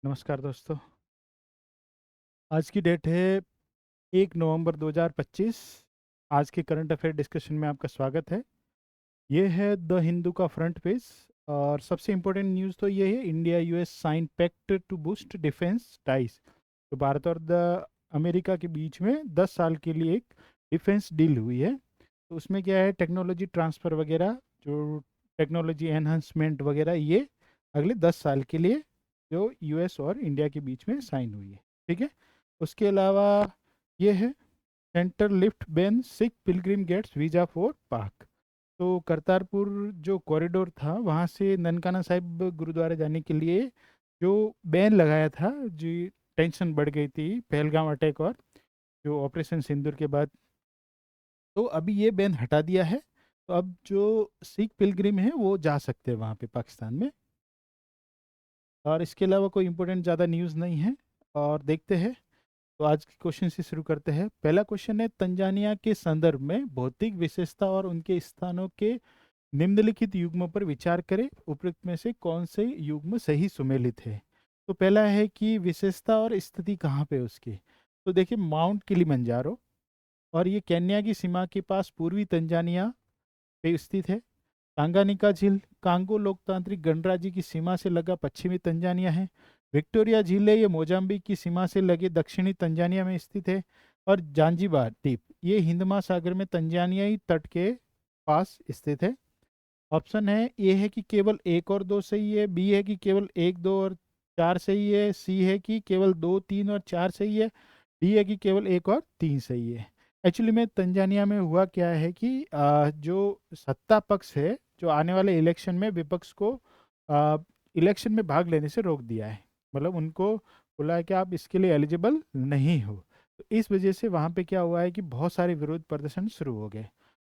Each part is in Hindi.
नमस्कार दोस्तों। आज की डेट है 1 नवंबर 2025। आज के करंट अफेयर डिस्कशन में आपका स्वागत है। ये है द हिंदू का फ्रंट पेज। और सबसे इम्पोर्टेंट न्यूज़ तो ये है, India US sign pact to boost defence ties. तो भारत और द अमेरिका के बीच में 10 साल के लिए एक डिफेंस डील हुई है। तो उसमें क्या है, टेक्नोलॉजी ट्रांसफ़र वगैरह, जो टेक्नोलॉजी एनहांसमेंट वगैरह, ये अगले 10 साल के लिए जो यूएस और इंडिया के बीच में साइन हुई है। ठीक है। उसके अलावा ये है, centre lift ban Sikh pilgrim gets visa for Pak. तो करतारपुर जो कॉरिडोर था, वहाँ से ननकाना साहिब गुरुद्वारा जाने के लिए जो बैन लगाया था, जी, टेंशन बढ़ गई थी पहलगाम अटैक और जो ऑपरेशन सिंदूर के बाद। तो अभी ये बैन हटा दिया है। तो अब जो सिख पिलग्रिम है वो जा सकते हैं वहाँ पे पाकिस्तान में। और इसके अलावा कोई इम्पोर्टेंट ज़्यादा न्यूज़ नहीं है। और देखते हैं। तो आज के क्वेश्चन से शुरू करते हैं। पहला क्वेश्चन है, तंजानिया के संदर्भ में भौतिक विशेषता और उनके स्थानों के निम्नलिखित युग्मों पर विचार करें। उपयुक्त में से कौन से युग्म सही सुमेलित है? तो पहला है कि विशेषता और स्थिति कहाँ पे है उसकी। तो देखिए, माउंट किलिमंजारो, और ये केन्या की सीमा के पास पूर्वी तंजानिया पे स्थित है। तांगानिका झील कांगो लोकतांत्रिक गणराज्य की सीमा से लगा पश्चिमी तंजानिया है। विक्टोरिया झील है, ये मोजाम्बिक की सीमा से लगे दक्षिणी तंजानिया में स्थित है। और जांजिबार द्वीप, ये हिंद महासागर में तंजानियाई तट के पास स्थित है। ऑप्शन है, ए है कि केवल एक और दो सही है, बी है कि केवल एक, दो और चार सही है, सी है कि केवल दो, तीन और चार सही है, डी है कि केवल एक और तीन सही है। एक्चुअली में तंजानिया में हुआ क्या है कि जो सत्ता पक्ष है, जो आने वाले इलेक्शन में विपक्ष को इलेक्शन में भाग लेने से रोक दिया है। मतलब उनको बोला है कि आप इसके लिए एलिजिबल नहीं हो। तो इस वजह से वहाँ पे क्या हुआ है कि बहुत सारे विरोध प्रदर्शन शुरू हो गए।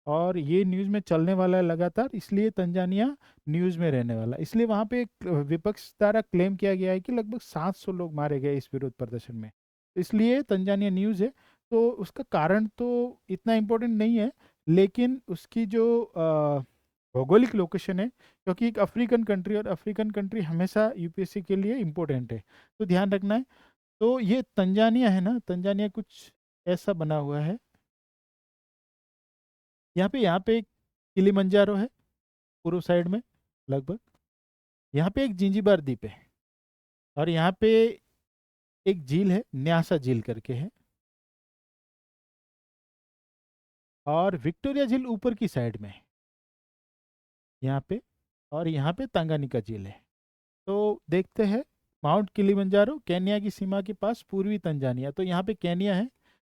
और ये न्यूज़ में चलने वाला है लगातार, इसलिए तंजानिया न्यूज़ में रहने वाला, इसलिए वहाँ पे एक विपक्ष द्वारा क्लेम किया गया है कि लगभग 700 लोग मारे गए इस विरोध प्रदर्शन में। इसलिए तंजानिया न्यूज़ है। तो उसका कारण तो इतना इम्पोर्टेंट नहीं है, लेकिन उसकी जो भौगोलिक लोकेशन है, क्योंकि एक अफ्रीकन कंट्री, और अफ्रीकन कंट्री हमेशा यूपीएससी के लिए इम्पोर्टेंट है, तो ध्यान रखना है। तो ये तंजानिया है ना, तंजानिया कुछ ऐसा बना हुआ है। यहाँ पे एक किलिमंजारो है पूर्व साइड में लगभग। यहाँ पे एक जिंजीबार द्वीप है। और यहाँ पे एक झील है, न्यासा झील करके है। और विक्टोरिया झील ऊपर की साइड में है यहाँ पे। और यहाँ पे तंगानिका झील है। तो देखते हैं, माउंट किलिमंजारो केन्या की सीमा के पास पूर्वी तंजानिया, तो यहाँ पे केन्या है।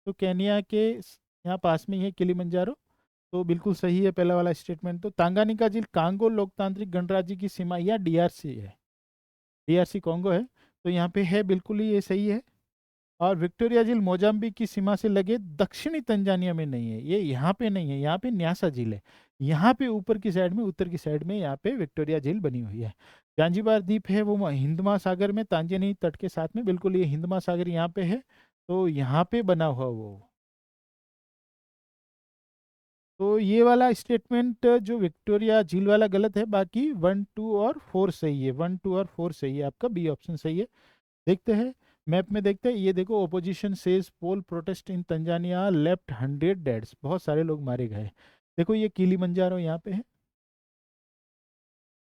तो केन्या के यहाँ पास में ही है किलिमंजारो। तो बिल्कुल सही है पहला वाला स्टेटमेंट। तो तांगानिका झील कांगो लोकतांत्रिक गणराज्य की सीमा या डीआरसी है, डीआरसी कॉन्गो है। तो यहाँ पे है, बिल्कुल ही ये सही है। और विक्टोरिया झील मोजाम्बिक की सीमा से लगे दक्षिणी तंजानिया में नहीं है, ये यहाँ पे नहीं है, यहाँ पे न्यासा झील है। यहाँ पे ऊपर की साइड में, उत्तर की साइड में, यहाँ पे विक्टोरिया झील बनी हुई है। जांजिबार द्वीप है वो हिंद महासागर में तांजानिया तट के साथ में, बिल्कुल ये हिंद महासागर यहाँ पे है। तो यहाँ पे बना हुआ वो। तो ये वाला स्टेटमेंट जो विक्टोरिया झील वाला गलत है, बाकी 1, 2 और 4 सही है। 1, 2 और 4 सही है, आपका बी ऑप्शन सही है। देखते हैं, मैप में देखते हैं। ये देखो, opposition says poll protest in Tanzania left 100 deads, बहुत सारे लोग मारे गए। देखो, ये किलिमंजारो यहाँ पे है।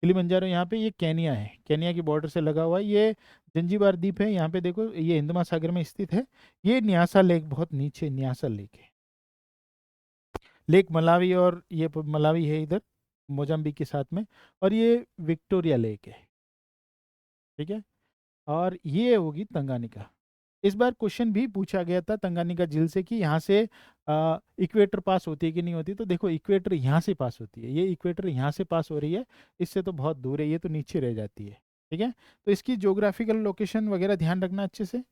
किलिमंजारो यहाँ पे, ये केनिया है, केनिया की बॉर्डर से लगा हुआ है। ये जंजीबार द्वीप है यहाँ पे, देखो ये हिंद महासागर में स्थित है। ये न्यासा लेक बहुत नीचे, न्यासा लेक है। लेक मलावी, और ये मलावी है इधर मोजाम्बिक के साथ में। और ये विक्टोरिया लेक है। ठीक है। और ये होगी तंगानिका। इस बार क्वेश्चन भी पूछा गया था तंगानिका झील से कि यहाँ से इक्वेटर पास होती है कि नहीं होती। तो देखो, इक्वेटर यहाँ से पास होती है, ये इक्वेटर यहाँ से पास हो रही है। इससे तो बहुत दूर है, ये तो नीचे रह जाती है। ठीक है। तो इसकी ज्योग्राफिकल लोकेशन वगैरह ध्यान रखना अच्छे से।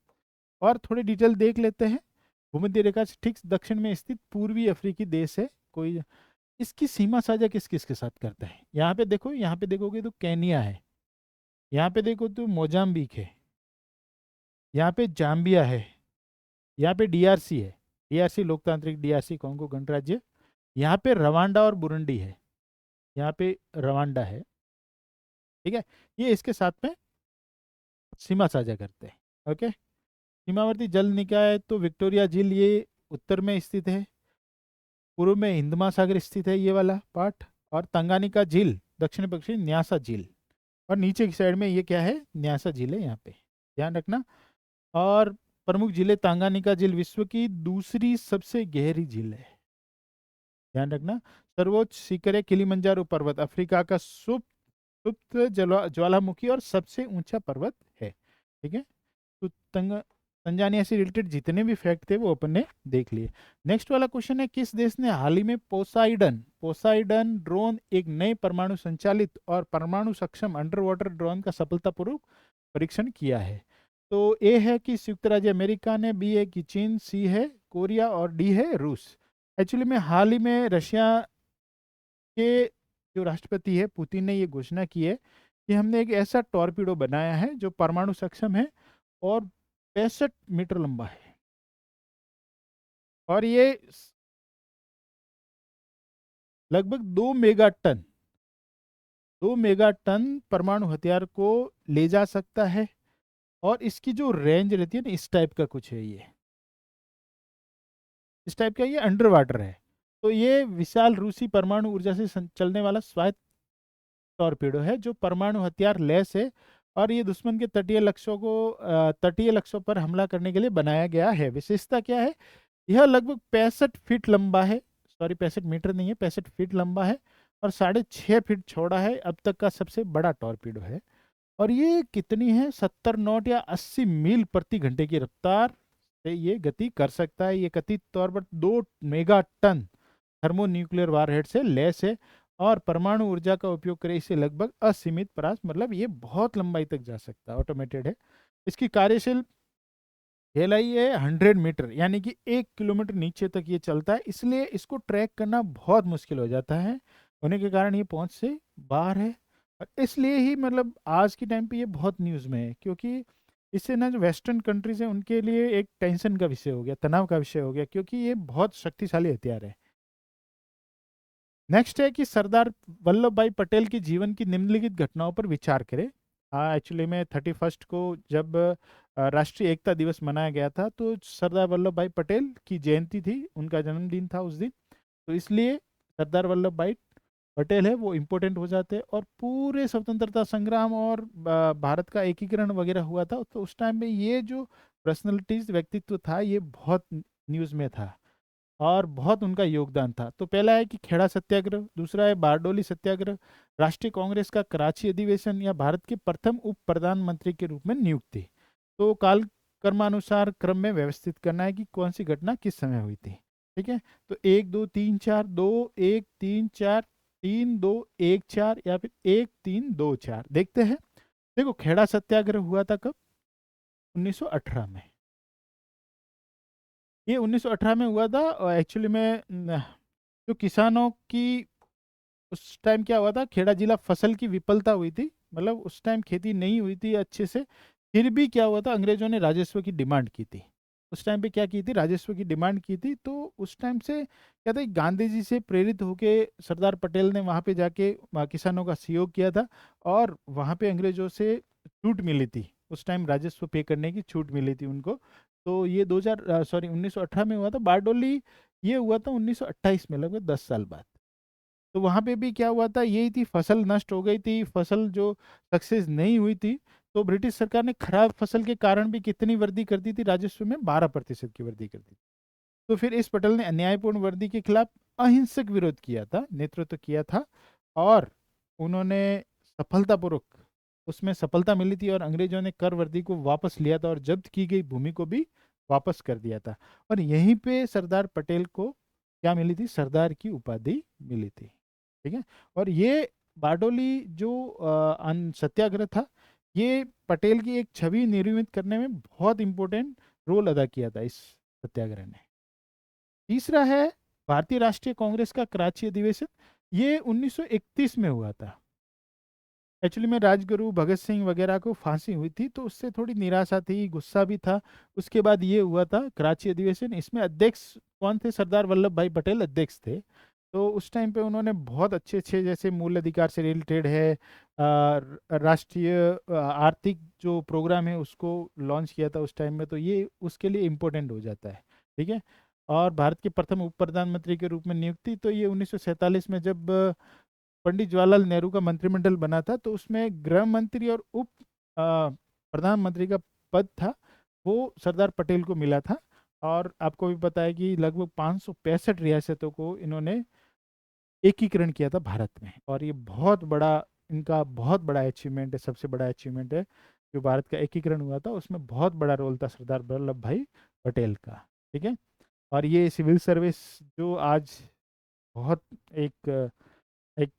और थोड़ी डिटेल देख लेते हैं। भूमध्य रेखा से ठीक दक्षिण में स्थित पूर्वी अफ्रीकी देश है कोई। इसकी सीमा साझा किस किस के साथ करता है? यहाँ पे देखो, यहाँ पे देखोगे तो केनिया है। यहाँ पे देखो तो मोजाम्बिक है। यहाँ पे जाम्बिया है। यहाँ पे डीआरसी है, डीआरसी लोकतांत्रिक डीआरसी कॉन्गो गणराज्य। यहाँ पे रवांडा और बुरुंडी है। यहाँ पे रवांडा है। ठीक है। ये इसके साथ में सीमा साझा करते हैं। ओके, सीमावर्ती जल निकाय तो विक्टोरिया झील ये उत्तर में स्थित है, पूर्व में हिंद महासागर स्थित है ये वाला पार्ट, और तंगानिका झील दक्षिण पश्चिम न्यासा झील, और नीचे की साइड में ये क्या है, न्यासा झील है यहाँ पे, ध्यान रखना। और प्रमुख झीलें, तंगानिका झील विश्व की दूसरी सबसे गहरी झील है, ध्यान रखना। सर्वोच्च शिखर है किलिमंजारो पर्वत, अफ्रीका का सुप्त ज्वालामुखी और सबसे ऊंचा पर्वत है। ठीक है, तो तंजानिया से रिलेटेड जितने भी फैक्ट थे वो अपन ने देख लिए। नेक्स्ट वाला क्वेश्चन है, किस देश ने हाल ही में पोसाइडन पोसाइडन ड्रोन, एक नए परमाणु संचालित और परमाणु सक्षम अंडर वाटर ड्रोन का सफलतापूर्वक परीक्षण किया है? तो ए है कि संयुक्त राज्य अमेरिका ने, बी है कि चीन, सी है कोरिया, और डी है रूस। एक्चुअली में हाल ही में रशिया के जो राष्ट्रपति है पुतिन ने ये घोषणा की है कि हमने एक ऐसा टॉर्पीडो बनाया है जो परमाणु सक्षम है और 65 मीटर लंबा है, और ये लगभग 2 मेगा टन परमाणु हथियार को ले जा सकता है। और इसकी जो रेंज रहती है ना, इस टाइप का कुछ है, ये इस टाइप का, ये अंडर वाटर है। तो ये विशाल रूसी परमाणु ऊर्जा से चलने वाला स्वायत्त टॉर्पीडो है जो परमाणु हथियार लैस है, और ये दुश्मन के तटीय लक्ष्यों पर हमला करने के लिए बनाया गया है। विशेषता क्या है, यह लगभग 65 फीट लंबा है, सॉरी 65 मीटर नहीं है, 65 फीट लंबा है, और 6.5 फीट चौड़ा है, अब तक का सबसे बड़ा टॉर्पीडो है। और ये कितनी है, 70 नॉट या 80 मील प्रति घंटे की रफ्तार से ये गति कर सकता है। ये कथित तौर पर 2 मेगा टन थर्मोन्यूक्लियर वारहेड से लैस है, और परमाणु ऊर्जा का उपयोग करे इसे लगभग असीमित प्रयास, मतलब ये बहुत लंबाई तक जा सकता है, ऑटोमेटेड है। इसकी कार्यशील गहराई है 100 मीटर, यानी कि 1 किलोमीटर नीचे तक ये चलता है, इसलिए इसको ट्रैक करना बहुत मुश्किल हो जाता है, होने के कारण ये पहुंच से बाहर है। और इसलिए ही मतलब आज के टाइम पे ये बहुत न्यूज़ में है, क्योंकि इससे ना जो वेस्टर्न कंट्रीज हैं उनके लिए एक टेंशन का विषय हो गया, तनाव का विषय हो गया, क्योंकि ये बहुत शक्तिशाली हथियार है। नेक्स्ट है कि सरदार वल्लभ भाई पटेल के जीवन की निम्नलिखित घटनाओं पर विचार करें। एक्चुअली में 31 को जब राष्ट्रीय एकता दिवस मनाया गया था, तो सरदार वल्लभ भाई पटेल की जयंती थी, उनका जन्मदिन था उस दिन, तो इसलिए सरदार वल्लभ भाई पटेल है वो इम्पोर्टेंट हो जाते हैं। और पूरे स्वतंत्रता संग्राम और भारत का एकीकरण वगैरह हुआ था, तो उस टाइम में ये जो पर्सनलिटीज व्यक्तित्व था ये बहुत न्यूज़ में था, और बहुत उनका योगदान था। तो पहला है कि खेड़ा सत्याग्रह, दूसरा है बारडोली सत्याग्रह, राष्ट्रीय कांग्रेस का कराची अधिवेशन, या भारत के प्रथम उप प्रधानमंत्री के रूप में नियुक्ति। तो काल कर्मानुसार क्रम में व्यवस्थित करना है कि कौन सी घटना किस समय हुई थी। ठीक है, तो 1 2 3 4, 2 1 3 4, 3 2 1 4, या फिर 1 3 2 4 देखते हैं। देखो, खेड़ा सत्याग्रह हुआ था कब, 1918 में। ये 1918 में हुआ था, और एक्चुअली में जो किसानों की उस टाइम क्या हुआ था, खेड़ा जिला फसल की विफलता हुई थी, मतलब उस टाइम खेती नहीं हुई थी अच्छे से। फिर भी क्या हुआ था, अंग्रेजों ने राजस्व की डिमांड की थी। उस टाइम पे क्या की थी, राजस्व की डिमांड की थी। तो उस टाइम से क्या था, गांधी जी से प्रेरित होके सरदार पटेल ने वहाँ पे जाके वहाँ किसानों का सहयोग किया था, और वहाँ पे अंग्रेजों से छूट मिली थी, उस टाइम राजस्व पे करने की छूट मिली थी उनको। तो ये 1918 में हुआ था। बारडोली ये हुआ था 1928 में, लगभग 10 साल बाद। तो वहां पे भी क्या हुआ था, यही थी, फसल नष्ट हो गई थी, फसल जो सक्सेस नहीं हुई थी। तो ब्रिटिश सरकार ने खराब फसल के कारण भी कितनी वृद्धि कर दी थी, राजस्व में 12% की वृद्धि कर दी थी। तो फिर इस पटेल ने अन्यायपूर्ण वृद्धि के खिलाफ अहिंसक विरोध किया था, नेतृत्व किया था, और उन्होंने सफलतापूर्वक, उसमें सफलता मिली थी, और अंग्रेजों ने कर वृद्धि को वापस लिया था, और जब्त की गई भूमि को भी वापस कर दिया था। और यहीं पे सरदार पटेल को क्या मिली थी, सरदार की उपाधि मिली थी। ठीक है, और ये बारडोली जो सत्याग्रह था, ये पटेल की एक छवि निर्मित करने में बहुत इंपॉर्टेंट रोल अदा किया था इस सत्याग्रह ने। तीसरा है भारतीय राष्ट्रीय कांग्रेस का कराची अधिवेशन, ये 1931 में हुआ था। एक्चुअली में राजगुरु भगत सिंह वगैरह को फांसी हुई थी, तो उससे थोड़ी निराशा थी, गुस्सा भी था। उसके बाद ये हुआ था कराची अधिवेशन। इसमें अध्यक्ष कौन थे, सरदार वल्लभ भाई पटेल अध्यक्ष थे। तो उस टाइम पे उन्होंने बहुत अच्छे अच्छे, जैसे मूल अधिकार से रिलेटेड है, राष्ट्रीय आर्थिक जो प्रोग्राम है उसको लॉन्च किया था उस टाइम में, तो ये उसके लिए इम्पोर्टेंट हो जाता है। ठीक है। और भारत के प्रथम उप प्रधानमंत्री के रूप में नियुक्ति, तो ये 1947 में जब पंडित जवाहरलाल नेहरू का मंत्रिमंडल बना था, तो उसमें गृह मंत्री और उप प्रधानमंत्री का पद था, वो सरदार पटेल को मिला था। और आपको भी पता है कि लगभग 565 रियासतों को इन्होंने एकीकरण किया था भारत में, और ये बहुत बड़ा, इनका बहुत बड़ा अचीवमेंट है, सबसे बड़ा अचीवमेंट है जो भारत का एकीकरण हुआ था, उसमें बहुत बड़ा रोल था सरदार वल्लभ भाई पटेल का। ठीक है। और ये सिविल सर्विस जो आज बहुत एक एक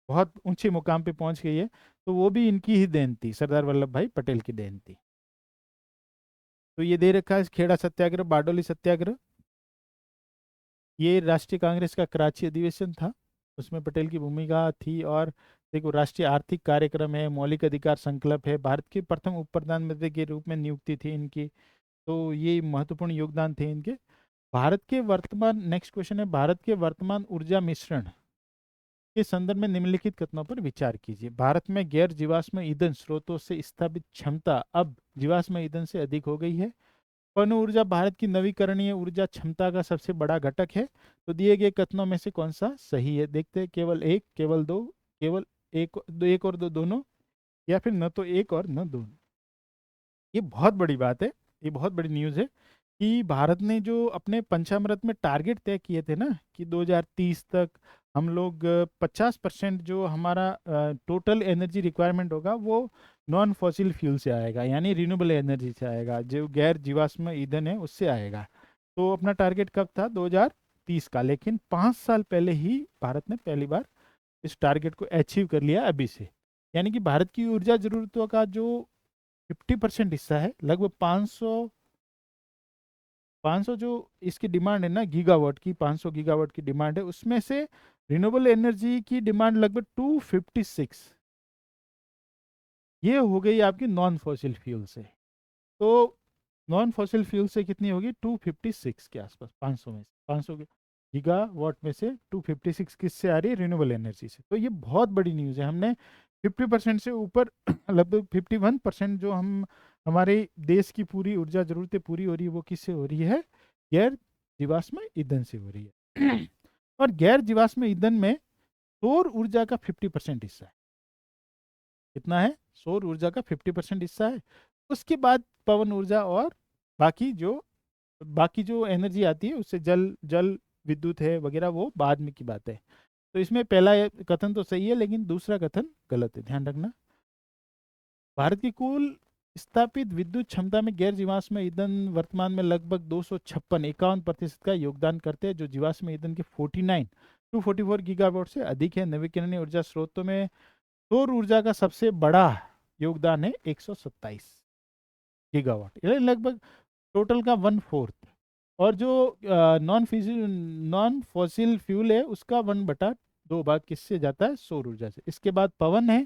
बहुत ऊंचे मुकाम पे पहुंच गई है, तो वो भी इनकी ही देन थी, सरदार वल्लभ भाई पटेल की देन थी। तो ये दे रखा है खेड़ा सत्याग्रह, बारडोली सत्याग्रह, ये राष्ट्रीय कांग्रेस का कराची अधिवेशन था, उसमें पटेल की भूमिका थी। और देखो, राष्ट्रीय आर्थिक कार्यक्रम है, मौलिक अधिकार संकल्प है, भारत के प्रथम उप प्रधानमंत्री के रूप में नियुक्ति थी इनकी, तो ये महत्वपूर्ण योगदान थे इनके। भारत के वर्तमान, नेक्स्ट क्वेश्चन है, भारत के वर्तमान ऊर्जा मिश्रण के संदर्भ में निम्नलिखित कथनों पर विचार कीजिए। भारत में गैर जीवाश्म ईंधन स्रोतों से स्थापित क्षमता अब जीवाश्म ईंधन से अधिक हो गई है। पवन ऊर्जा भारत की नवीकरणीय ऊर्जा क्षमता का सबसे बड़ा घटक है। तो दिए गए कथनों में से कौन सा सही है, देखते हैं। केवल एक, केवल दो, केवल एक और दो दोनों, या फिर न तो एक और न दोनों। ये बहुत बड़ी बात है, ये बहुत बड़ी न्यूज़ है कि भारत ने जो अपने पंचामृत में टारगेट तय किए थे ना, कि 2030 तक हम लोग 50% जो हमारा टोटल एनर्जी रिक्वायरमेंट होगा वो नॉन फॉसिल फ्यूल से आएगा, यानी रिन्यूएबल एनर्जी से आएगा, जो गैर जीवाश्म ईंधन है उससे आएगा। तो अपना टारगेट कब था, 2030 का, लेकिन 5 साल पहले ही भारत ने पहली बार इस टारगेट को अचीव कर लिया अभी से। यानी कि भारत की ऊर्जा जरूरतों का जो 50% हिस्सा है, लगभग 500 जो इसकी डिमांड है ना, गीगावाट की, 500 गीगावाट की डिमांड है, उसमें से रिन्यूएबल एनर्जी की डिमांड लगभग 256, ये हो गई आपकी नॉन फॉसिल फ्यूल से। तो नॉन फॉसिल फ्यूल से कितनी होगी, 256 के आसपास, 500 में से, 500 गीगावाट में से 256 किससे आ रही है, रिन्यूएबल एनर्जी से। तो ये बहुत बड़ी न्यूज़ है। हमने 50% से ऊपर लगभग 51% जो हम, हमारे देश की पूरी ऊर्जा जरूरतें पूरी हो रही है, वो किससे हो रही है, गैर जीवाश्म ईंधन से हो रही है। और गैर जीवाश्म ईंधन में सौर ऊर्जा का 50% हिस्सा है। कितना है, सौर ऊर्जा का 50% हिस्सा है। उसके बाद पवन ऊर्जा, और बाकी जो एनर्जी आती है उससे जल जल विद्युत है वगैरह, वो बाद में की बात है। तो इसमें पहला कथन तो सही है, लेकिन दूसरा कथन गलत है, ध्यान रखना। भारत की कुल स्थापित विद्युत क्षमता में गैर जीवाश्म ईंधन वर्तमान में लगभग 256 51% का योगदान करते हैं, जो जीवाश्म ईंधन के 244 गीगावाट से अधिक है। नवीकरणीय ऊर्जा स्रोतों में सौर ऊर्जा का सबसे बड़ा योगदान है, 127 गीगावाट, ये लगभग टोटल का 1/4। और जो नॉन फॉसिल फ्यूल है उसका 1/2 भाग किससे जाता है, सौर ऊर्जा से। इसके बाद पवन है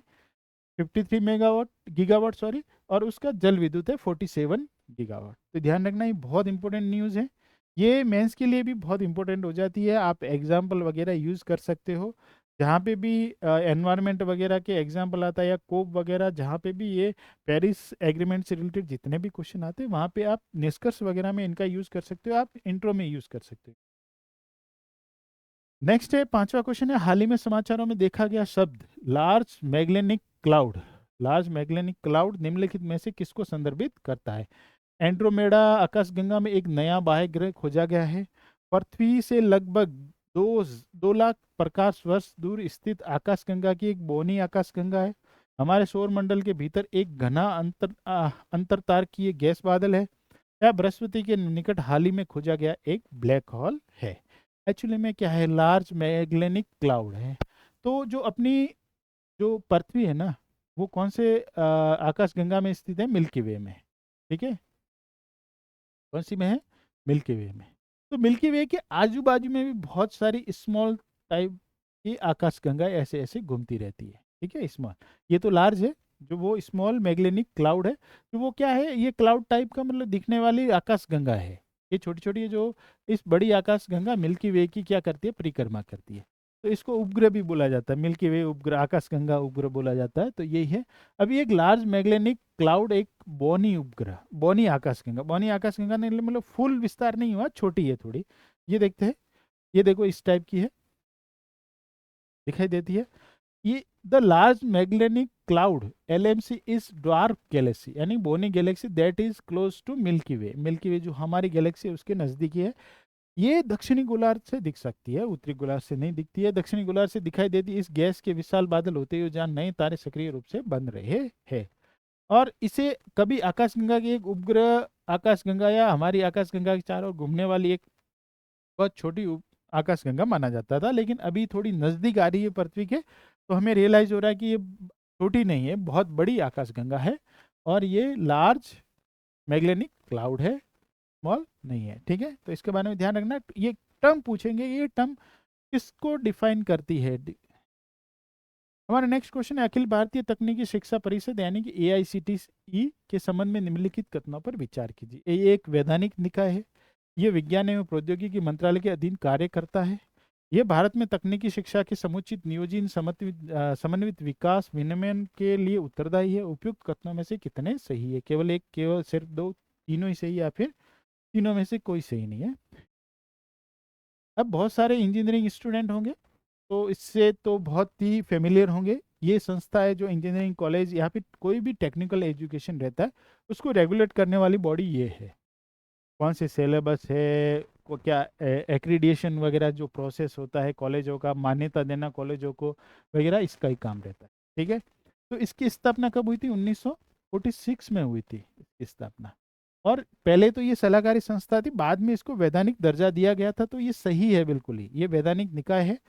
53 मेगावाट गीगावाट सॉरी, और उसका जल विद्युत है 47 गीगावाट। तो ध्यान रखना, ये बहुत इंपॉर्टेंट न्यूज़ है, ये मेंस के लिए भी बहुत इंपॉर्टेंट हो जाती है। आप एग्जाम्पल वगैरह यूज़ कर सकते हो, जहाँ पे भी एनवायरनमेंट वगैरह के एग्जाम्पल आता है, या कोप वगैरह, जहाँ पे भी ये पेरिस एग्रीमेंट से रिलेटेड जितने भी क्वेश्चन आते हैं, वहाँ पे आप निष्कर्ष वगैरह में इनका यूज़ कर सकते हो, आप इंट्रो में यूज़ कर सकते हो। नेक्स्ट है, पांचवा क्वेश्चन है, हाल ही में समाचारों में देखा गया शब्द लार्ज मैग्लेनिक क्लाउड। लार्ज मैग्लेनिक क्लाउड निम्नलिखित में से किसको संदर्भित करता है। एंड्रोमेडा आकाशगंगा में एक नया बाह्य ग्रह खोजा गया है। पृथ्वी से लगभग 2 लाख प्रकाश वर्ष दूर स्थित आकाशगंगा की एक बौनी आकाशगंगा है। हमारे सौर मंडल के भीतर एक घना अंतरतारकीय गैस बादल है, या बृहस्पति के निकट हाल ही में खोजा गया एक ब्लैक होल है। एक्चुअली में क्या है, लार्ज मैग्लेनिक क्लाउड है। तो जो अपनी जो पृथ्वी है ना, वो कौन से आकाशगंगा में स्थित है, मिल्की वे में। ठीक है, कौन सी में है, मिल्की वे में। तो मिल्की वे के आजू बाजू में भी बहुत सारी स्मॉल टाइप की आकाशगंगा ऐसे ऐसे घूमती रहती है। ठीक है, स्मॉल, ये तो लार्ज है, जो वो स्मॉल मैग्लेनिक क्लाउड है, तो वो क्या है, ये क्लाउड टाइप का मतलब दिखने वाली आकाशगंगा है। ये छोटी छोटी जो इस बड़ी आकाश गंगा मिल्की वे की क्या करती है, परिक्रमा करती है। तो इसको उपग्रह भी बोला जाता है, मिल्की वे उपग्रह, आकाश गंगा उपग्रह बोला जाता है। तो यही है। अभी एक लार्ज मैग्नेटिक क्लाउड, एक बोनी उपग्रह, बोनी आकाशगंगा, बोनी आकाशगंगा ने मतलब फुल विस्तार नहीं हुआ, छोटी है थोड़ी। ये देखते हैं, ये देखो इस टाइप की है, दिखाई देती है। ये the large magnetic cloud LMC is dwarf galaxy, यानी बोनी galaxy that is close to milky way. Milky way जो हमारी गैलेक्सी है उसके नजदीकी है। ये दक्षिणी गोलार्ध से दिख सकती है, उत्तरी गोलार्ध से नहीं दिखती है। दक्षिणी गोलार्ध से दिखाई देती है। इस गैस के विशाल बादल होते हुए जहां नए तारे सक्रिय रूप से बन रहे हैं। और इसे कभी आकाशगंगा की एक उपग्रह आकाशगंगा या हमारी आकाशगंगा के चारों ओर घूमने वाली एक बहुत छोटी आकाशगंगा माना जाता था, लेकिन अभी थोड़ी नजदीक आ रही है पृथ्वी के, तो हमें रियलाइज हो रहा है कि ये छोटी नहीं है, बहुत बड़ी आकाशगंगा है। और ये लार्ज मैग्नेटिक क्लाउड है, स्मॉल नहीं है। ठीक है, तो इसके बारे में ध्यान रखना। ये टर्म पूछेंगे, ये टर्म किसको डिफाइन करती है। हमारा नेक्स्ट क्वेश्चन है, अखिल भारतीय तकनीकी शिक्षा परिषद यानी कि AICTE के संबंध में निम्नलिखित कथनों पर विचार कीजिए। ये एक वैधानिक निकाय है। ये विज्ञान एवं प्रौद्योगिकी मंत्रालय के अधीन कार्य करता है। ये भारत में तकनीकी शिक्षा के समुचित नियोजन, समन्वित विकास, विनियमन के लिए उत्तरदायी है। उपयुक्त कथनों में से कितने सही है? केवल एक, केवल सिर्फ दो, तीनों ही सही, या फिर तीनों में से कोई सही नहीं है। अब बहुत सारे इंजीनियरिंग स्टूडेंट होंगे तो इससे तो बहुत ही फेमिलियर होंगे। ये संस्था है जो इंजीनियरिंग कॉलेज या फिर कोई भी टेक्निकल एजुकेशन रहता है उसको रेगुलेट करने वाली बॉडी ये है। कौन से सिलेबस है, को क्या एक्रीडिएशन वगैरह जो प्रोसेस होता है कॉलेजों का, मान्यता देना कॉलेजों को वगैरह, इसका ही काम रहता है। ठीक है, तो इसकी स्थापना कब हुई थी? 1946 में हुई थी इसकी स्थापना। और पहले तो ये सलाहकारी संस्था थी, बाद में इसको वैधानिक दर्जा दिया गया था। तो ये सही है, बिल्कुल ही ये वैधानिक निकाय है।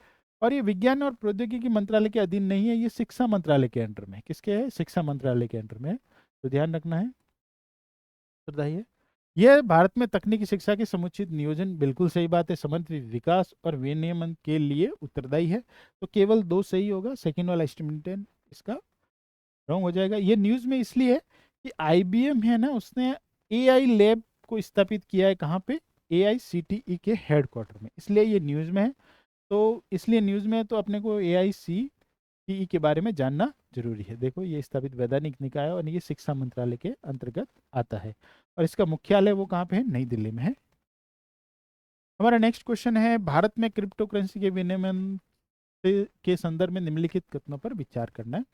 और ये विज्ञान और प्रौद्योगिकी मंत्रालय के अधीन नहीं है, ये शिक्षा मंत्रालय के अंडर में। किसके है? शिक्षा मंत्रालय के अंडर में है। तो ध्यान रखना है, उत्तरदायी है। यह भारत में तकनीकी शिक्षा के समुचित नियोजन, बिल्कुल सही बात है, समन्वित विकास और विनियमन के लिए उत्तरदायी है। तो केवल दो सही होगा, सेकंड वाला स्टेटमेंट इसका रॉन्ग हो जाएगा। ये न्यूज में इसलिए है कि IBM है ना, उसने AI लैब को स्थापित किया है कहाँ पे? AICTE के हेडक्वार्टर में, इसलिए ये न्यूज में है। तो इसलिए न्यूज में है, तो अपने को AICTE के बारे में जानना जरूरी है। देखो ये स्थापित वैधानिक निकाय है और ये शिक्षा मंत्रालय के अंतर्गत आता है। और इसका मुख्यालय वो कहाँ पे है? नई दिल्ली में है। हमारा नेक्स्ट क्वेश्चन है, भारत में क्रिप्टो करेंसी के विनियमन के संदर्भ में निम्नलिखित कथनों पर विचार करना है।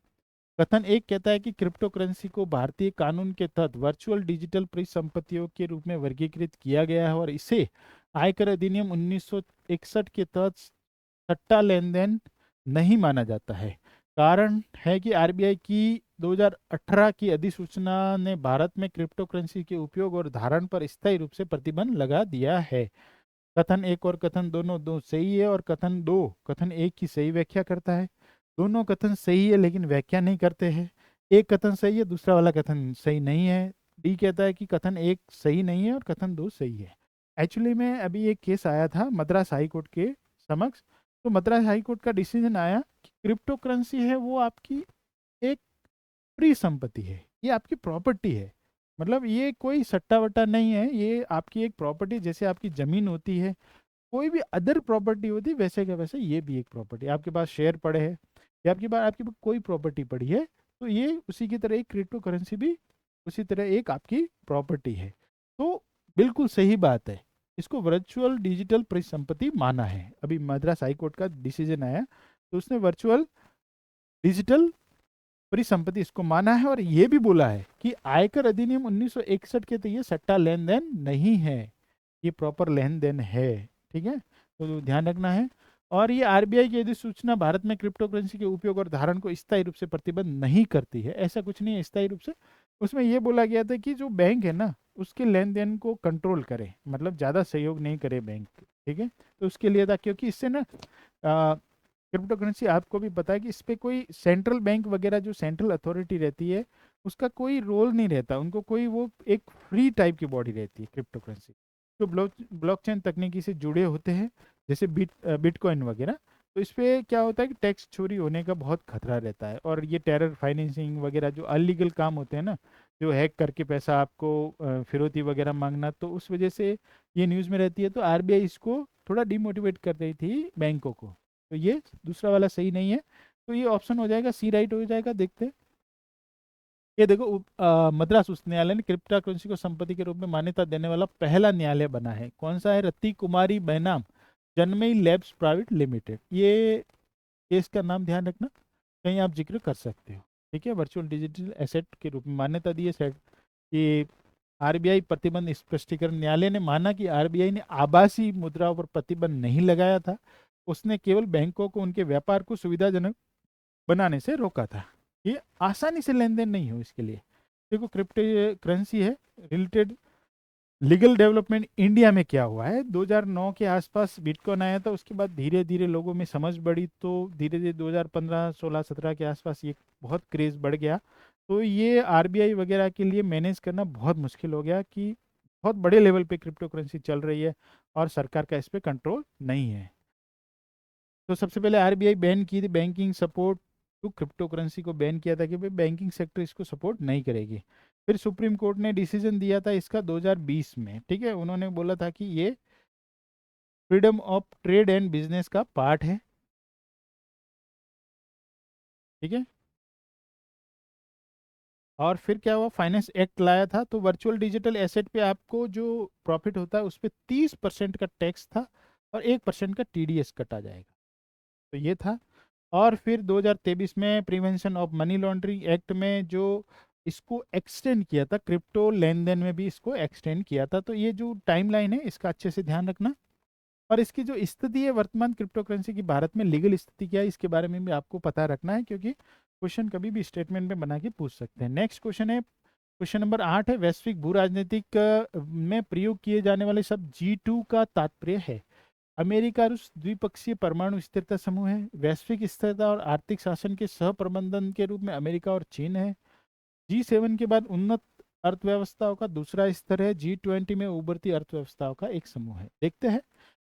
कथन एक कहता है कि क्रिप्टो करेंसी को भारतीय कानून के तहत वर्चुअल डिजिटल परिसंपत्तियों के रूप में वर्गीकृत किया गया है और इसे आयकर अधिनियम 1961 के तहत सट्टा लेन देन नहीं माना जाता है। कारण है कि RBI की 2018 की अधिसूचना ने भारत में क्रिप्टो करेंसी के उपयोग और धारण पर स्थायी रूप से प्रतिबंध लगा दिया है। कथन एक और कथन दोनों दो सही है, और कथन दो कथन एक की सही व्याख्या करता है। दोनों कथन सही है लेकिन व्याख्या नहीं करते हैं। एक कथन सही है, दूसरा वाला कथन सही नहीं है। डी कहता है कि कथन एक सही नहीं है और कथन दो सही है। एक्चुअली में अभी एक केस आया था मद्रास हाई कोर्ट के समक्ष। तो मद्रास हाई कोर्ट का डिसीजन आया कि क्रिप्टो करेंसी है वो आपकी एक फ्री संपत्ति है, ये आपकी प्रॉपर्टी है। मतलब ये कोई सट्टा वट्टा नहीं है, ये आपकी एक प्रॉपर्टी, जैसे आपकी जमीन होती है, कोई भी अदर प्रॉपर्टी होती है, वैसे का वैसे ये भी एक प्रॉपर्टी। आपके पास शेयर पड़े हैं या आपके पास कोई प्रॉपर्टी पड़ी है, तो ये उसी की तरह एक क्रिप्टो करेंसी भी उसी तरह एक आपकी प्रॉपर्टी है। तो बिल्कुल सही बात है, इसको वर्चुअल डिजिटल परिसंपत्ति माना है। अभी मद्रास हाई कोर्ट का डिसीजन आया तो उसने वर्चुअल डिजिटल परिसंपत्ति इसको माना है, और ये भी बोला है कि आयकर अधिनियम 1961 के तो ये सट्टा लेन देन नहीं है, ये प्रॉपर लेन देन है। ठीक है, तो ध्यान रखना है। और ये RBI की अधिसूचना भारत में क्रिप्टो करेंसी के उपयोग और धारण को स्थायी रूप से प्रतिबंध नहीं करती है, ऐसा कुछ नहीं है स्थायी रूप से। उसमें ये बोला गया था कि जो बैंक है ना उसके लेन देन को कंट्रोल करे, मतलब ज़्यादा सहयोग नहीं करे बैंक। ठीक है, तो उसके लिए था, क्योंकि इससे ना क्रिप्टो करेंसी आपको भी पता है कि इस पे कोई सेंट्रल बैंक वगैरह जो सेंट्रल अथॉरिटी रहती है उसका कोई रोल नहीं रहता, उनको कोई, वो एक फ्री टाइप की बॉडी रहती है क्रिप्टो करेंसी, जो ब्लॉकचेन तकनीकी से जुड़े होते हैं, जैसे बिटकॉइन वगैरह। तो इस पे क्या होता है कि टैक्स चोरी होने का बहुत खतरा रहता है, और ये टेरर फाइनेंसिंग वगैरह जो अनलीगल काम होते हैं ना, जो हैक करके पैसा आपको फिरौती वगैरह मांगना, तो उस वजह से ये न्यूज़ में रहती है। तो आरबीआई इसको थोड़ा डिमोटिवेट कर रही थी बैंकों को, तो ये दूसरा वाला सही नहीं है। तो ये ऑप्शन हो जाएगा, सी राइट हो जाएगा। देखते हैं। ये देखो, मद्रास उच्च न्यायालय ने क्रिप्टो करेंसी को संपत्ति के रूप में मान्यता देने वाला पहला न्यायालय बना है। कौन सा है? रति कुमारी बैनाम जन्मई लैब्स प्राइवेट लिमिटेड। ये केस का नाम ध्यान रखना, कहीं आप जिक्र कर सकते हो। ठीक है, वर्चुअल डिजिटल एसेट के रूप में मान्यता दी है सेट कि आरबीआई प्रतिबंध स्पष्टीकरण। न्यायालय ने माना कि आरबीआई ने आभासी मुद्राओं पर प्रतिबंध नहीं लगाया था, उसने केवल बैंकों को उनके व्यापार को सुविधाजनक बनाने से रोका था। ये आसानी से लेन देन नहीं हो इसके लिए। देखो, क्रिप्टो करेंसी है रिलेटेड लीगल डेवलपमेंट इंडिया में क्या हुआ है। 2009 के आसपास बिटकॉइन आया था, उसके बाद धीरे धीरे लोगों में समझ बढ़ी, तो धीरे धीरे 2015 16 17 के आसपास ये बहुत क्रेज बढ़ गया। तो ये आरबीआई वगैरह के लिए मैनेज करना बहुत मुश्किल हो गया कि बहुत बड़े लेवल पे क्रिप्टो करेंसी चल रही है और सरकार का इस पे कंट्रोल नहीं है। तो सबसे पहले आरबीआई बैन की थी banking support to crypto currency को बैन किया था कि भाई बैंकिंग सेक्टर इसको सपोर्ट नहीं करेगी। फिर सुप्रीम कोर्ट ने डिसीजन दिया था इसका 2020 में। ठीक है, उन्होंने बोला था कि ये freedom of trade and business का पार्ट है। ठीक है, और फिर क्या हुआ, फाइनेंस एक्ट लाया था, तो वर्चुअल डिजिटल एसेट पे आपको जो प्रॉफिट होता है उस पे 30% का टैक्स था और 1% का टीडीएस कटा जाएगा। तो ये था। और फिर 2023 में prevention of money laundering act में जो इसको एक्सटेंड किया था, क्रिप्टो लेन देन में भी इसको एक्सटेंड किया था। तो ये जो टाइमलाइन है इसका अच्छे से ध्यान रखना। और इसकी जो स्थिति है वर्तमान क्रिप्टो करेंसी की भारत में लीगल स्थिति क्या है, इसके बारे में भी आपको पता रखना है, क्योंकि क्वेश्चन कभी भी स्टेटमेंट में बना के पूछ सकते हैं। नेक्स्ट क्वेश्चन है, क्वेश्चन नंबर 8 है, वैश्विक भू राजनीतिक में प्रयोग किए जाने वाले शब्द G2 का तात्पर्य है। अमेरिका रूस द्विपक्षीय परमाणु स्थिरता समूह है, वैश्विक स्थिरता और आर्थिक शासन के सह प्रबंधन के रूप में अमेरिका और चीन है। G7 के बाद उन्नत अर्थव्यवस्थाओं का दूसरा स्तर है। G20 में उभरती अर्थव्यवस्थाओं का एक समूह है। देखते हैं।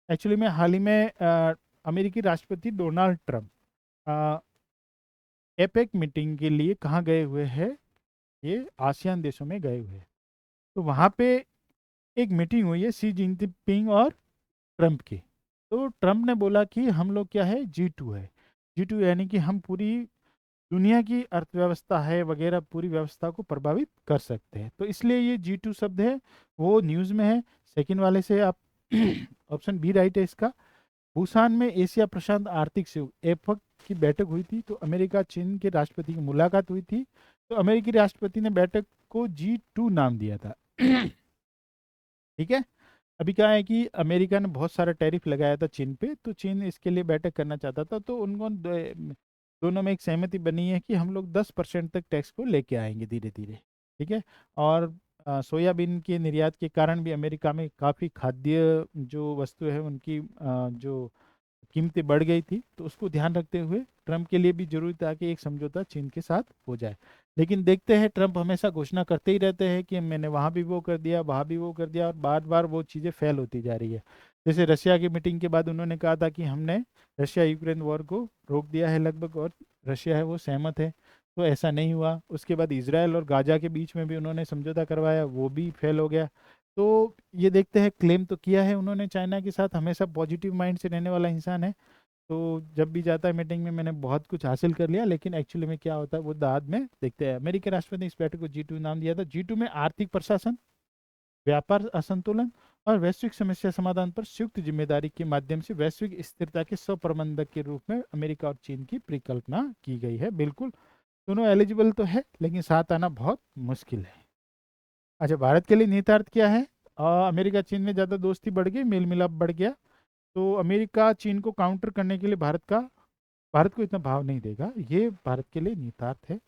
एक्चुअली में हाल ही में अमेरिकी राष्ट्रपति डोनाल्ड ट्रंप एपेक मीटिंग के लिए कहाँ गए हुए हैं? ये आसियान देशों में गए हुए हैं। तो वहाँ पे एक मीटिंग हुई है शी जिनपिंग और ट्रंप की। तो ट्रंप ने बोला कि हम लोग क्या है, G2 है। G2 यानी कि हम पूरी दुनिया की अर्थव्यवस्था है वगैरह पूरी व्यवस्था को प्रभावित कर सकते हैं, तो इसलिए ये G2 शब्द है वो न्यूज़ में है। सेकंड वाले से आप ऑप्शन बी राइट है इसका। बुसान में एशिया प्रशांत आर्थिक सहयोग एपक की बैठक हुई थी, तो अमेरिका चीन के राष्ट्रपति की मुलाकात हुई थी। तो अमेरिकी राष्ट्रपति ने बैठक को G2 नाम दिया था। ठीक है, अभी क्या है कि अमेरिका ने बहुत सारा टैरिफ लगाया था चीन पे, तो चीन इसके लिए बैठक करना चाहता था, तो उनको दोनों में एक सहमति बनी है कि हम लोग 10% तक टैक्स को लेके आएंगे धीरे धीरे। ठीक है, और सोयाबीन के निर्यात के कारण भी अमेरिका में काफ़ी खाद्य जो वस्तु है उनकी जो कीमतें बढ़ गई थी, तो उसको ध्यान रखते हुए ट्रंप के लिए भी जरूरी था कि एक समझौता चीन के साथ हो जाए। लेकिन देखते हैं, ट्रंप हमेशा घोषणा करते ही रहते हैं कि मैंने वहाँ भी वो कर दिया, वहाँ भी वो कर दिया, और बार बार वो चीज़ें फेल होती जा रही है। जैसे रशिया की मीटिंग के बाद उन्होंने कहा था कि हमने रशिया यूक्रेन वॉर को रोक दिया है लगभग, और रशिया है वो सहमत है, तो ऐसा नहीं हुआ। उसके बाद इसराइल और गाजा के बीच में भी उन्होंने समझौता करवाया, वो भी फेल हो गया। तो ये देखते हैं, क्लेम तो किया है उन्होंने चाइना के साथ, हमेशा पॉजिटिव माइंड से रहने वाला इंसान है। तो जब भी जाता है मीटिंग में मैंने बहुत कुछ हासिल कर लिया, लेकिन एक्चुअली में क्या होता है वो बाद में देखते हैं। अमेरिकी राष्ट्रपति ने इस बैठक को G2 नाम दिया था। G2 में आर्थिक प्रशासन, व्यापार असंतुलन और वैश्विक समस्या समाधान पर संयुक्त जिम्मेदारी के माध्यम से वैश्विक स्थिरता के सह प्रबंधक के रूप में अमेरिका और चीन की परिकल्पना की गई है। बिल्कुल, दोनों एलिजिबल तो है, लेकिन साथ आना बहुत मुश्किल है। अच्छा, भारत के लिए निहितार्थ क्या है? अमेरिका चीन में ज़्यादा दोस्ती बढ़ गई, मेल मिलाप बढ़ गया, तो अमेरिका चीन को काउंटर करने के लिए भारत को इतना भाव नहीं देगा, ये भारत के लिए निहितार्थ है।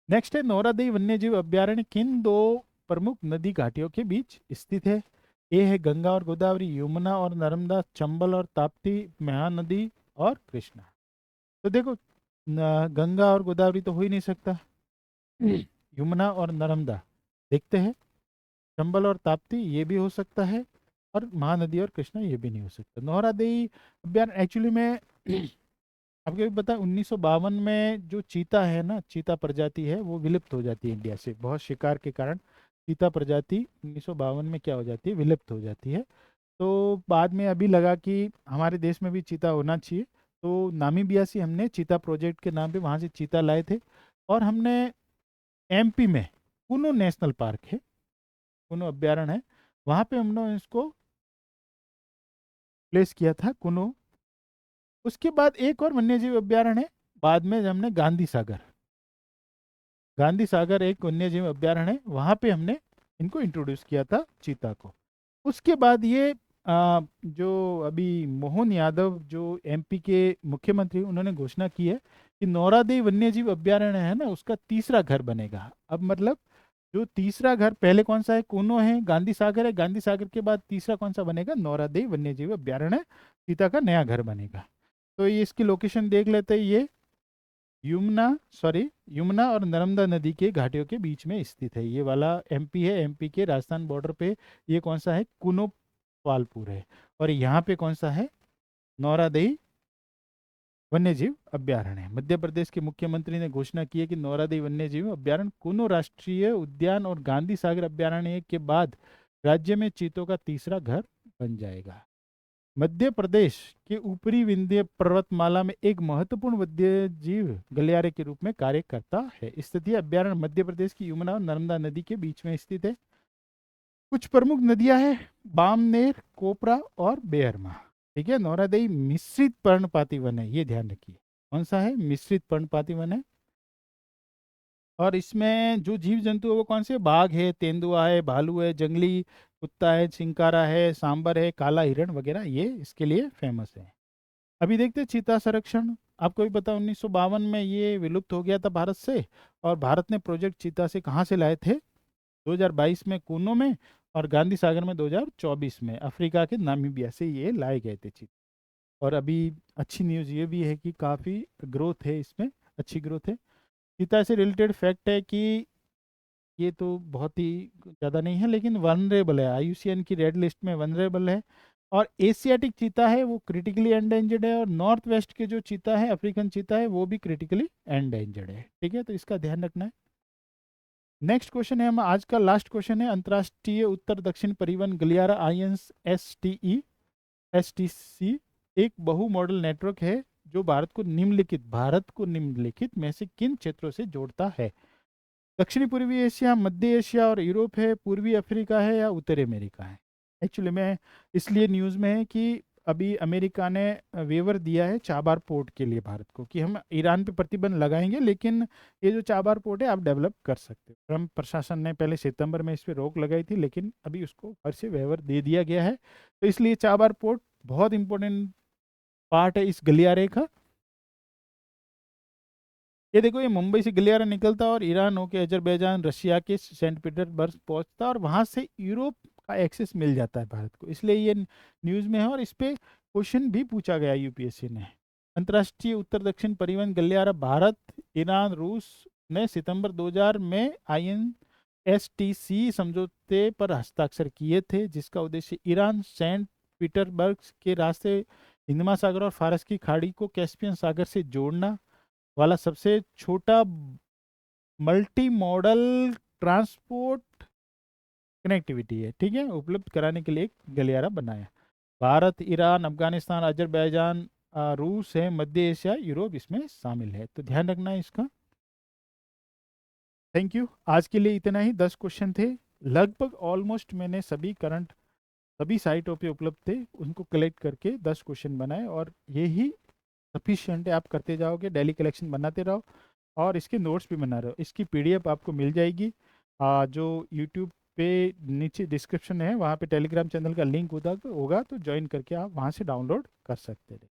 नेक्स्ट है, नौरादई वन्यजीव अभ्यारण्य किन दो प्रमुख नदी घाटियों के बीच स्थित है? ए है गंगा और गोदावरी, यमुना और नर्मदा, चंबल और ताप्ती, महानदी और कृष्णा। तो देखो, गंगा और गोदावरी तो हो ही नहीं सकता। यमुना और नर्मदा देखते हैं, चंबल और ताप्ती ये भी हो सकता है, और महानदी और कृष्णा ये भी नहीं हो सकता। नौरादेई अभ्यारण्य एक्चुअली में आपको भी पता है 1952 में जो चीता है ना, चीता प्रजाति है वो विलुप्त हो जाती है इंडिया से, बहुत शिकार के कारण चीता प्रजाति 1952 में क्या हो जाती है, विलुप्त हो जाती है। तो बाद में अभी लगा कि हमारे देश में भी चीता होना चाहिए, तो नामीबिया से हमने चीता प्रोजेक्ट के नाम पे वहाँ से चीता लाए थे। और हमने एमपी में कुनो नेशनल पार्क है, कुनो अभ्यारण्य है, वहाँ पे हमने इसको प्लेस किया था, कुनो। उसके बाद एक और वन्यजीव अभ्यारण्य है बाद में, हमने गांधी सागर, गांधी सागर एक वन्यजीव अभ्यारण्य है, वहाँ पे हमने इनको इंट्रोड्यूस किया था चीता को। उसके बाद ये जो अभी मोहन यादव जो एमपी के मुख्यमंत्री, उन्होंने घोषणा की है कि नौरादेई वन्यजीव अभ्यारण्य है ना, उसका तीसरा घर बनेगा। अब मतलब जो तीसरा घर, पहले कौन सा है, कूनो है, गांधी सागर है, गांधी सागर के बाद तीसरा कौन सा बनेगा, नौरादेई वन्यजीव अभ्यारण्य, चीता का नया घर बनेगा। तो ये इसकी लोकेशन देख लेते हैं, ये यमुना और नर्मदा नदी के घाटियों के बीच में स्थित है। ये वाला एमपी है, एमपी के राजस्थान बॉर्डर पे ये कौन सा है, कुनो पालपुर है। और यहाँ पे कौन सा है, नौरादेई वन्यजीव अभ्यारण्य है। मध्य प्रदेश के मुख्यमंत्री ने घोषणा की है कि नौरादेई वन्यजीव अभ्यारण्य कुनो राष्ट्रीय उद्यान और गांधी सागर अभ्यारण्य के बाद राज्य में चीतों का तीसरा घर बन जाएगा। मध्य प्रदेश के ऊपरी विंध्य पर्वतमाला में एक महत्वपूर्ण वन्यजीव गलियारे के रूप में कार्य करता है। स्थित यह अभ्यारण्य मध्य प्रदेश की यमुना और नर्मदा नदी के बीच में स्थित है। कुछ प्रमुख नदियां हैं, बामनेर, कोपरा और बेरमा। ठीक है, नौरादेई मिश्रित पर्णपाती वन है, ये ध्यान रखिए। कौन सा है, मिश्रित पर्णपाती वन है। और इसमें जो जीव जंतु है वो कौन से, बाघ है, तेंदुआ है, भालू है, जंगली कुत्ता है, चिंकारा है, सांबर है, काला हिरण वगैरह, ये इसके लिए फेमस है। अभी देखते हैं चीता संरक्षण। आपको भी पता 1952 में ये विलुप्त हो गया था भारत से, और भारत ने प्रोजेक्ट चीता से कहाँ से लाए थे, 2022 में कूनो में, और गांधी सागर में 2024 में अफ्रीका के नामीबिया से ये लाए गए थे चीता। और अभी अच्छी न्यूज़ ये भी है कि काफ़ी ग्रोथ है इसमें, अच्छी ग्रोथ है। चीता से रिलेटेड फैक्ट है कि ये तो बहुत ही ज़्यादा नहीं है, लेकिन वनरेबल है, आईयूसीएन की रेड लिस्ट में वनरेबल है। और एशियाटिक चीता है वो क्रिटिकली एंडेंजर्ड है, और नॉर्थ वेस्ट के जो चीता है, अफ्रीकन चीता है, वो भी क्रिटिकली एंडेंजर्ड है। ठीक है, तो इसका ध्यान रखना है। नेक्स्ट क्वेश्चन है, हम आज का लास्ट क्वेश्चन है, अंतर्राष्ट्रीय उत्तर दक्षिण परिवहन गलियारा एसटीसी एक बहु मॉडल नेटवर्क है जो भारत को निम्नलिखित में से किन क्षेत्रों से जोड़ता है। दक्षिणी पूर्वी एशिया, मध्य एशिया और यूरोप है, पूर्वी अफ्रीका है, या उत्तरी अमेरिका है। एक्चुअली में इसलिए न्यूज़ में है कि अभी अमेरिका ने वेवर दिया है चाबार पोर्ट के लिए भारत को, कि हम ईरान पे प्रतिबंध लगाएंगे, लेकिन ये जो चाबार पोर्ट है आप डेवलप कर सकते हो। ट्रम्प प्रशासन ने पहले सितंबर में इस पर रोक लगाई थी, लेकिन अभी उसको फिर से वेवर दे दिया गया है। तो इसलिए चाबार पोर्ट बहुत इंपॉर्टेंट पार्ट है इस गलियारे का। ये देखो, ये मुंबई से गलियारा निकलता और ईरान होके अजरबैजान, रशिया के सेंट पीटर्सबर्ग पहुंचता, और वहां से यूरोप का एक्सेस मिल जाता है भारत को, इसलिए ये न्यूज़ में है। और इस पे क्वेश्चन भी पूछा गया यूपीएससी ने। अंतर्राष्ट्रीय उत्तर दक्षिण परिवहन गलियारा भारत, ईरान, रूस ने सितंबर 2000 में INSTC समझौते पर हस्ताक्षर किए थे, जिसका उद्देश्य ईरान सेंट पीटर्सबर्ग के रास्ते हिंद महासागर और फारस की खाड़ी को कैस्पियन सागर से जोड़ना वाला सबसे छोटा मल्टी मॉडल ट्रांसपोर्ट कनेक्टिविटी है। ठीक है, उपलब्ध कराने के लिए एक गलियारा बनाया। भारत, ईरान, अफगानिस्तान, अजरबैजान, रूस है, मध्य एशिया, यूरोप इसमें शामिल है, तो ध्यान रखना है इसका। थैंक यू, आज के लिए इतना ही। 10 क्वेश्चन थे लगभग, ऑलमोस्ट मैंने सभी करंट सभी साइटों पे उपलब्ध थे उनको कलेक्ट करके 10 क्वेश्चन बनाए, और यही सफिशियंट है। आप करते जाओगे, डेली कलेक्शन बनाते रहो, और इसके नोट्स भी बना रहे हो। इसकी पीडीएफ आपको मिल जाएगी, जो यूट्यूब पे नीचे डिस्क्रिप्शन है, वहाँ पे टेलीग्राम चैनल का लिंक होगा, तो ज्वाइन करके आप वहाँ से डाउनलोड कर सकते हैं।